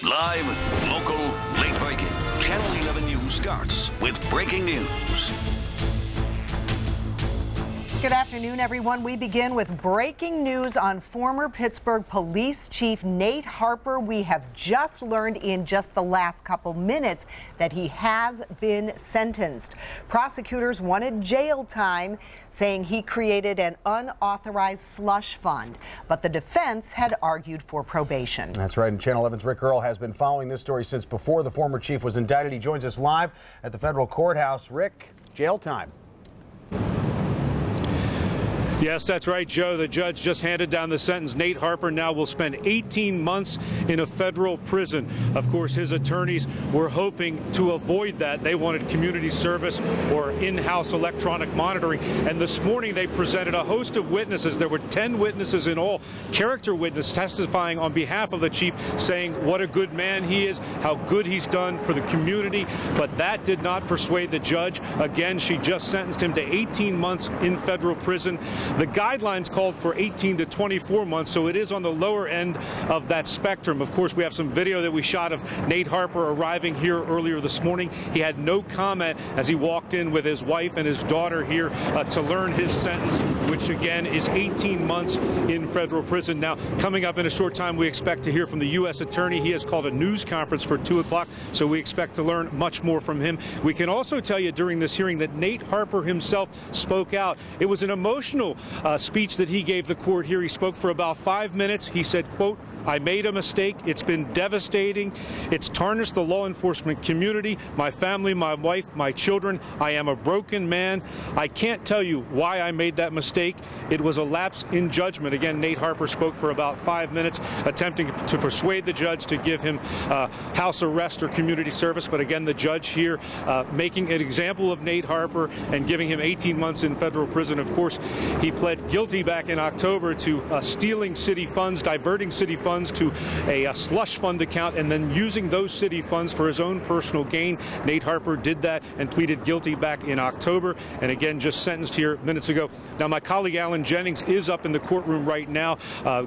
Live, local, late breaking. Channel 11 News starts with breaking news. Good afternoon, everyone. We begin with breaking news on former Pittsburgh Police Chief Nate Harper. We have just learned in just the last couple minutes that he has been sentenced. Prosecutors wanted jail time, saying he created an unauthorized slush fund, but the defense had argued for probation. That's right, and Channel 11's Rick Earl has been following this story since before the former chief was indicted. He joins us live at the federal courthouse. Rick, jail time. Yes, that's right, Joe. The judge just handed down the sentence. Nate Harper now will spend 18 months in a federal prison. Of course, his attorneys were hoping to avoid that. They wanted community service or in-house electronic monitoring. And this morning they presented a host of witnesses. There were 10 witnesses in all, character witnesses testifying on behalf of the chief, saying what a good man he is, how good he's done for the community. But that did not persuade the judge. Again, she just sentenced him to 18 months in federal prison. The guidelines called for 18 to 24 months, so it is on the lower end of that spectrum. Of course, we have some video that we shot of Nate Harper arriving here earlier this morning. He had no comment as he walked in with his wife and his daughter here to learn his sentence, which again is 18 months in federal prison. Now, coming up in a short time, we expect to hear from the U.S. Attorney. He has called a news conference for 2 o'clock, so we expect to learn much more from him. We can also tell you during this hearing that Nate Harper himself spoke out. It was an emotional speech that he gave the court here. He spoke for about 5 minutes. He said, quote, "I made a mistake. It's been devastating. It's tarnished the law enforcement community, my family, my wife, my children. I am a broken man. I can't tell you why I made that mistake. It was a lapse in judgment." Again, Nate Harper spoke for about 5 minutes, attempting to persuade the judge to give him house arrest or community service. But again, the judge here making an example of Nate Harper and giving him 18 months in federal prison. Of course, he pled guilty back in October to stealing city funds, diverting city funds to a slush fund account, and then using those city funds for his own personal gain. Nate Harper did that and pleaded guilty back in October, and again just sentenced here minutes ago. Now, my colleague Alan Jennings is up in the courtroom right now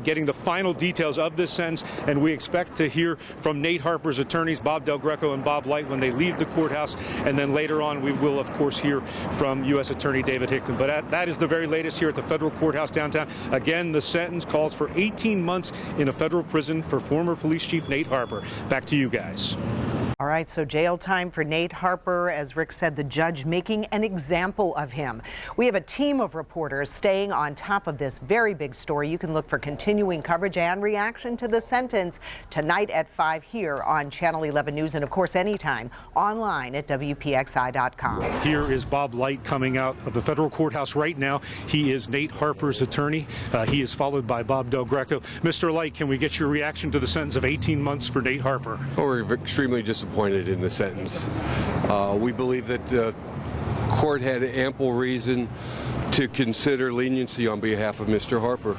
getting the final details of this sentence, and we expect to hear from Nate Harper's attorneys, Bob Del Greco and Bob Light, when they leave the courthouse, and then later on we will, of course, hear from U.S. Attorney David Hickton. But that is the very latest here at the federal courthouse downtown. Again, the sentence calls for 18 months in a federal prison for former police chief Nate Harper. Back to you guys. All right, so jail time for Nate Harper. As Rick said, the judge making an example of him. We have a team of reporters staying on top of this very big story. You can look for continuing coverage and reaction to the sentence tonight at 5 here on Channel 11 News, and of course anytime online at wpxi.com. Here is Bob Light coming out of the federal courthouse right now. He is Nate Harper's attorney. He is followed by Bob Del Greco. Mr. Light, can we get your reaction to the sentence of 18 months for Nate Harper? Well, we're extremely disappointed in the sentence. We believe that the court had ample reason to consider leniency on behalf of Mr. Harper.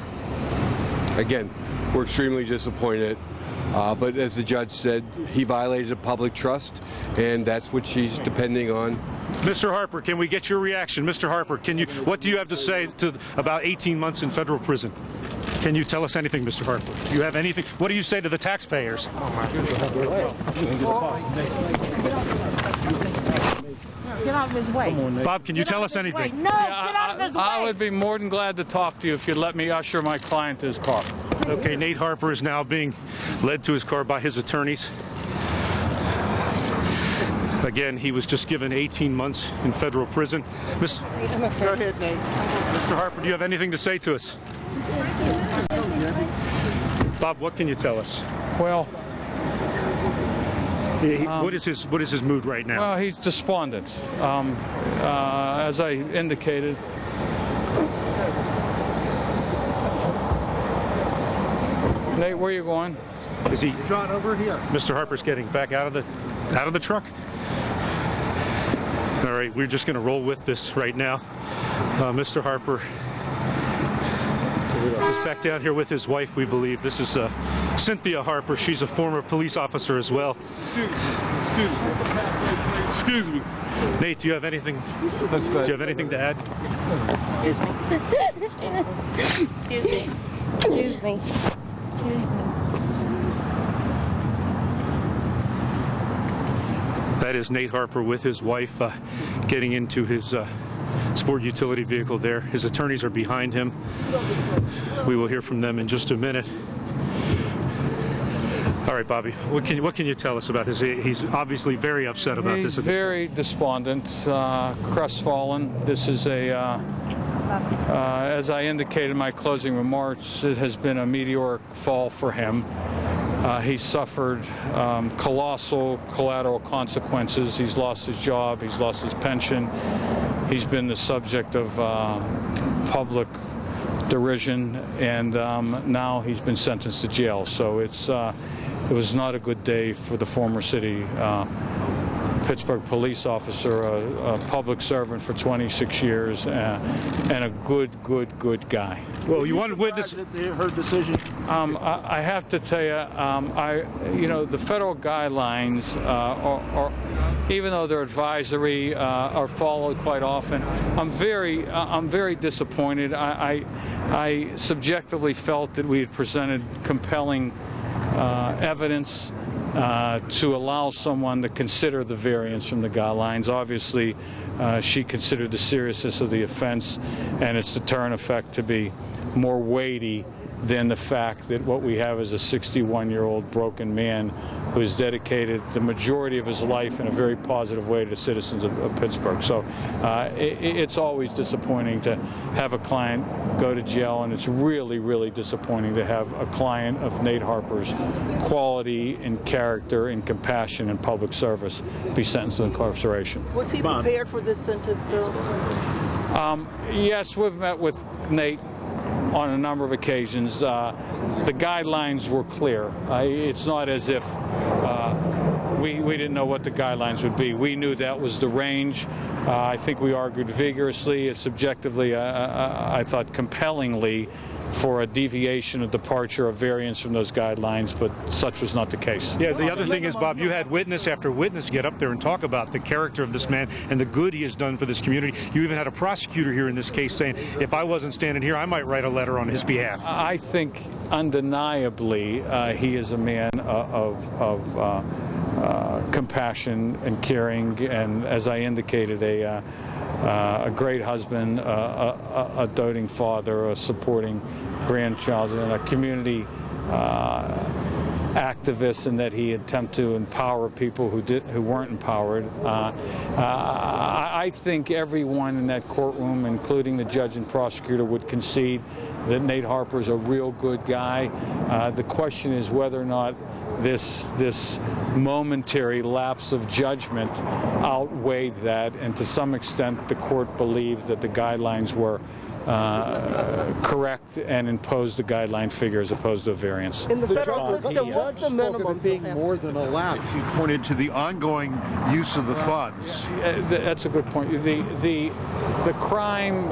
Again, we're extremely disappointed, but as the judge said, he violated a public trust, and that's what she's depending on. Mr. Harper, can we get your reaction? Mr. Harper, what do you have to say about 18 months in federal prison? Can you tell us anything, Mr. Harper? Do you have anything? What do you say to the taxpayers? Get out of his way. Bob, can you tell us anything? No, get out of his way. I would be more than glad to talk to you if you'd let me usher my client to his car. Okay, Nate Harper is now being led to his car by his attorneys. Again, he was just given 18 months in federal prison. Go ahead, Nate. Mr. Harper, do you have anything to say to us? Bob, what can you tell us? Well, what is his mood right now? well, he's despondent. As I indicated, Nate, where are you going? Is he? John, over here. Mr. Harper's getting back out of the truck. All right, we're just going to roll with this right now. Mr. Harper is back down here with his wife, we believe. This is Cynthia Harper. She's a former police officer as well. Excuse me. Nate, do you have anything? Do you have anything to add? Excuse me. Excuse me. Excuse me. That is Nate Harper with his wife getting into his sport utility vehicle there. His attorneys are behind him. We will hear from them in just a minute. All right, Bobby, what can you tell us about this? He's obviously very upset about this. He's very despondent, crestfallen. This is as I indicated in my closing remarks, it has been a meteoric fall for him. He's suffered colossal collateral consequences. He's lost his job, he's lost his pension. He's been the subject of public derision, and now he's been sentenced to jail. So it was not a good day for the former city Pittsburgh police officer, a public servant for 26 years, and a good guy. Well, you wanted witness Her decision. I have to tell you, the federal guidelines are even though they're advisory, are followed quite often. I'm very disappointed. I subjectively felt that we had presented compelling evidence to allow someone to consider the variance from the guidelines. Obviously, she considered the seriousness of the offense and its deterrent effect to be more weighty than the fact that what we have is a 61-year-old broken man who has dedicated the majority of his life in a very positive way to the citizens of Pittsburgh. So it's always disappointing to have a client go to jail, and it's really disappointing to have a client of Nate Harper's quality and character and compassion and public service be sentenced to incarceration. Was he prepared for this sentence, though? Yes, we've met with Nate on a number of occasions. The guidelines were clear. It's not as if we didn't know what the guidelines would be. We knew that was the range. I think we argued vigorously, subjectively, I thought compellingly, for a deviation, a departure, a variance from those guidelines, but such was not the case. Yeah, the other thing is, Bob, you had witness after witness get up there and talk about the character of this man and the good he has done for this community. You even had a prosecutor here in this case saying, if I wasn't standing here, I might write a letter on his behalf. I think undeniably he is a man of compassion and caring, and as I indicated, a great husband, a doting father, a supporting grandchild, and a community activist, in that he attempted to empower people who weren't empowered. I think everyone in that courtroom, including the judge and prosecutor, would concede that Nate Harper is a real good guy. The question is whether or not this momentary lapse of judgment outweighed that, and to some extent the court believed that the guidelines were correct and imposed the guideline figure as opposed to a variance. In the federal system, what's the minimum? Being more than a lapse, you pointed to the ongoing use of the funds. That's a good point. The crime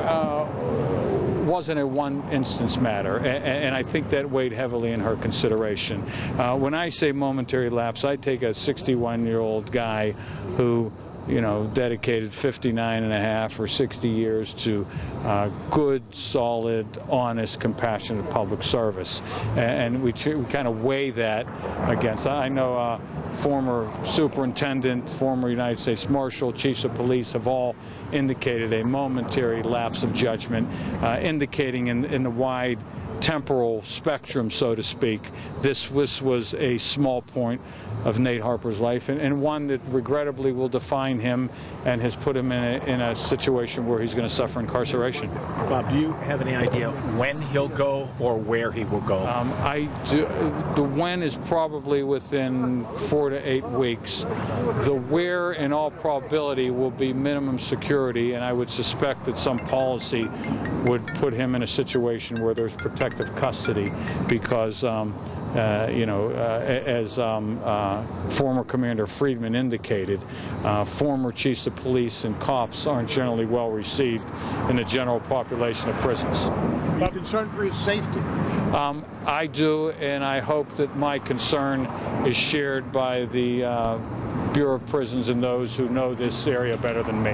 wasn't a one-instance matter, and I think that weighed heavily in her consideration. When I say momentary lapse, I take a 61-year-old guy who, dedicated 59 and a half or 60 years to good, solid, honest, compassionate public service. And we kind of weigh that against. I know former superintendent, former United States Marshal, chiefs of police have all indicated a momentary lapse of judgment, indicating in the wide temporal spectrum, so to speak, this was a small point of Nate Harper's life, and one that regrettably will define him and has put him in a situation where he's going to suffer incarceration. Bob, do you have any idea when he'll go or where he will go? I do. The when is probably within 4 to 8 weeks. The where, in all probability, will be minimum security, and I would suspect that some policy would put him in a situation where there's protective custody, because as former Commander Friedman indicated, former chiefs of police and cops aren't generally well received in the general population of prisons. Are you concerned for his safety? I do, and I hope that my concern is shared by the Bureau of Prisons and those who know this area better than me.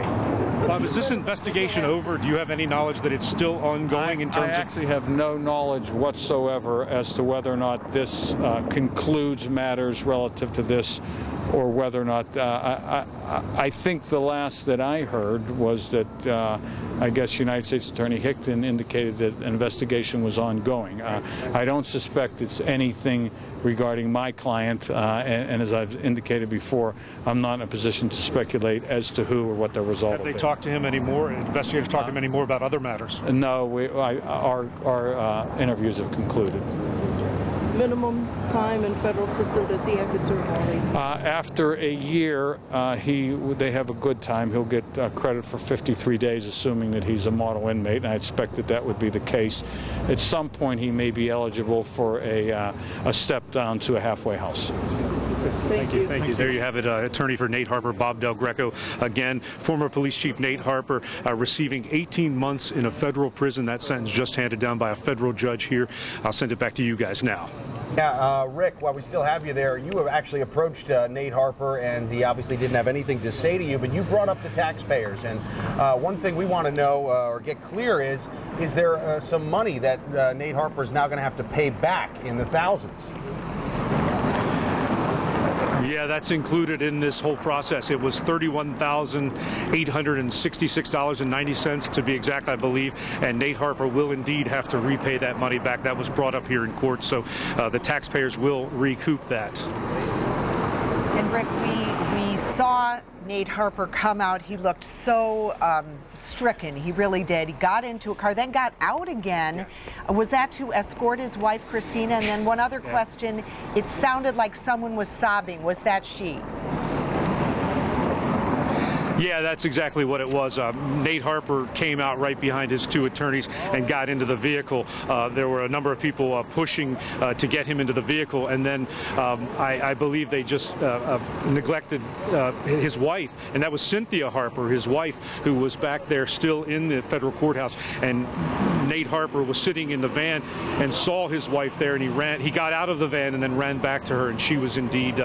Bob, is this investigation over? Do you have any knowledge that it's still ongoing in terms I actually have no knowledge whatsoever as to whether or not this concludes matters relative to this, or whether or not I think the last that I heard was that I guess United States Attorney Hickton indicated that an investigation was ongoing. I don't suspect it's anything regarding my client, and as I've indicated before, I'm not in a position to speculate as to who or what the result will be. Have they talked to him anymore? Investigators talked to him anymore about other matters? No, our interviews have concluded. Minimum time in federal system, does he have to serve all 18? After a year, they have a good time. He'll get credit for 53 days, assuming that he's a model inmate, and I expect that that would be the case. At some point, he may be eligible for a step down to a halfway house. Thank you. Thank you. There you have it. Attorney for Nate Harper, Bob Del Greco. Again, former police chief Nate Harper receiving 18 months in a federal prison. That sentence just handed down by a federal judge here. I'll send it back to you guys now. Yeah, Rick, while we still have you there, you have actually approached Nate Harper, and he obviously didn't have anything to say to you, but you brought up the taxpayers. And one thing we want to know or get clear is there some money that Nate Harper is now going to have to pay back in the thousands? Yeah, that's included in this whole process. It was $31,866.90 to be exact, I believe, and Nate Harper will indeed have to repay that money back. That was brought up here in court, so the taxpayers will recoup that. And Rick, we saw Nate Harper come out. He looked so stricken. He really did. He got into a car, then got out again. Was that to escort his wife, Christina? And then one other question, it sounded like someone was sobbing. Was that she? Yeah, that's exactly what it was. Nate Harper came out right behind his two attorneys and got into the vehicle. There were a number of people pushing to get him into the vehicle, and then I believe they just neglected his wife, and that was Cynthia Harper, his wife, who was back there still in the federal courthouse. And Nate Harper was sitting in the van and saw his wife there, and he got out of the van and then ran back to her, and she was indeed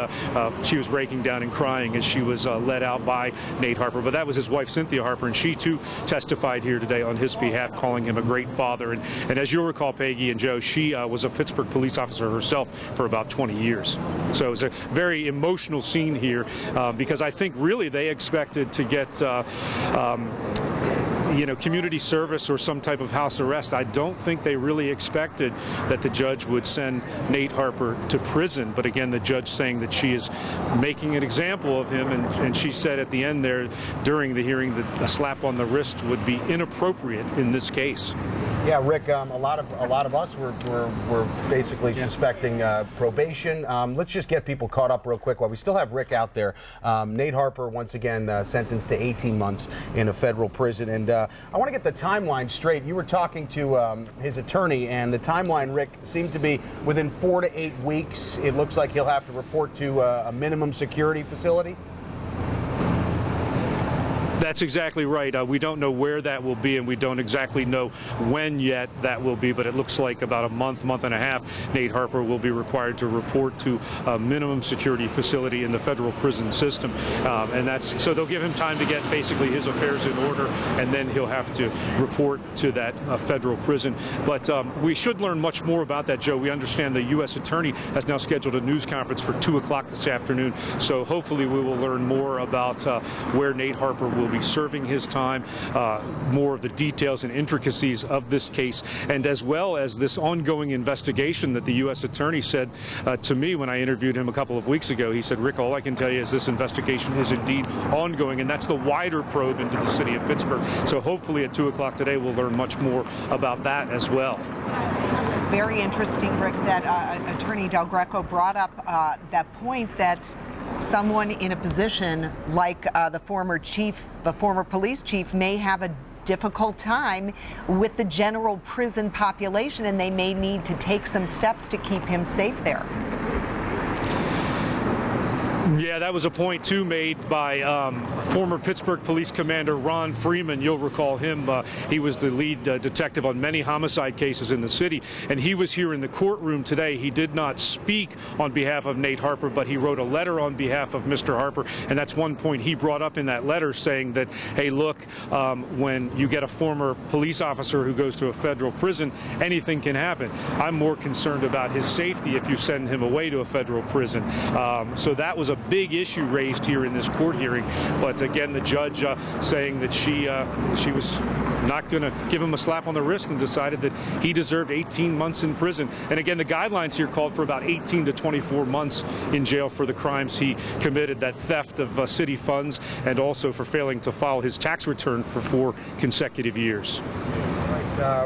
she was breaking down and crying as she was led out by Nate Harper. But that was his wife, Cynthia Harper, and she too testified here today on his behalf, calling him a great father. And as you'll recall, Peggy and Joe, she was a Pittsburgh police officer herself for about 20 years. So it was a very emotional scene here because I think really they expected to get community service or some type of house arrest. I don't think they really expected that the judge would send Nate Harper to prison. But again, the judge saying that she is making an example of him, and she said at the end there during the hearing that a slap on the wrist would be inappropriate in this case. Yeah, Rick, a lot of us were basically suspecting probation. Let's just get people caught up real quick while we still have Rick out there. Nate Harper, once again, sentenced to 18 months in a federal prison. And I want to get the timeline straight. You were talking to his attorney, and the timeline, Rick, seemed to be within 4 to 8 weeks. It looks like he'll have to report to a minimum security facility. That's exactly right. We don't know where that will be, and we don't exactly know when yet that will be, but it looks like about a month and a half, Nate Harper will be required to report to a minimum security facility in the federal prison system. And so they'll give him time to get basically his affairs in order, and then he'll have to report to that federal prison. But we should learn much more about that, Joe. We understand the U.S. Attorney has now scheduled a news conference for 2 o'clock this afternoon, so hopefully we will learn more about where Nate Harper will be serving his time, more of the details and intricacies of this case, and as well as this ongoing investigation that the U.S. Attorney said to me when I interviewed him a couple of weeks ago. He said, Rick, all I can tell you is this investigation is indeed ongoing, and that's the wider probe into the city of Pittsburgh. So hopefully at 2 o'clock today we'll learn much more about that as well. It's very interesting, Rick, that Attorney Del Greco brought up that point that someone in a position like the former police chief may have a difficult time with the general prison population, and they may need to take some steps to keep him safe there. Yeah, that was a point, too, made by former Pittsburgh Police Commander Ron Freeman. You'll recall him. He was the lead detective on many homicide cases in the city, and he was here in the courtroom today. He did not speak on behalf of Nate Harper, but he wrote a letter on behalf of Mr. Harper, and that's one point he brought up in that letter, saying that, hey, look, when you get a former police officer who goes to a federal prison, anything can happen. I'm more concerned about his safety if you send him away to a federal prison. So that was a big issue raised here in this court hearing, but again, the judge saying that she was not going to give him a slap on the wrist and decided that he deserved 18 months in prison. And again, the guidelines here called for about 18 to 24 months in jail for the crimes he committed, that theft of city funds, and also for failing to file his tax return for 4 consecutive years.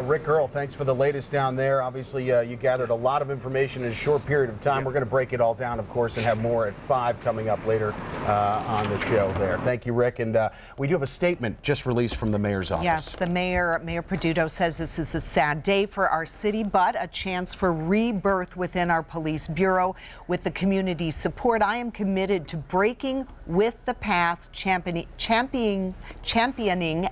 Rick Earl, thanks for the latest down there. Obviously, you gathered a lot of information in a short period of time. We're going to break it all down, of course, and have more at 5 coming up later on the show there. Thank you, Rick. And we do have a statement just released from the mayor's office. Yes, the mayor, Mayor Peduto, says this is a sad day for our city, but a chance for rebirth within our police bureau. With the community's support, I am committed to breaking with the past, championing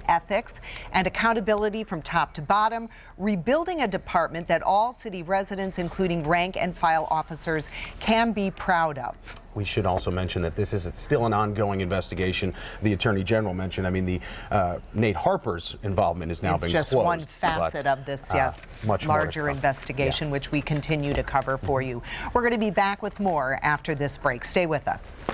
ethics and accountability from top to bottom, rebuilding a department that all city residents, including rank and file officers, can be proud of. We should also mention that this is still an ongoing investigation. The Attorney General mentioned, I mean, the Nate Harper's involvement is now being closed. It's just one facet of this, yes, much larger investigation, which we continue to cover for you. We're going to be back with more after this break. Stay with us.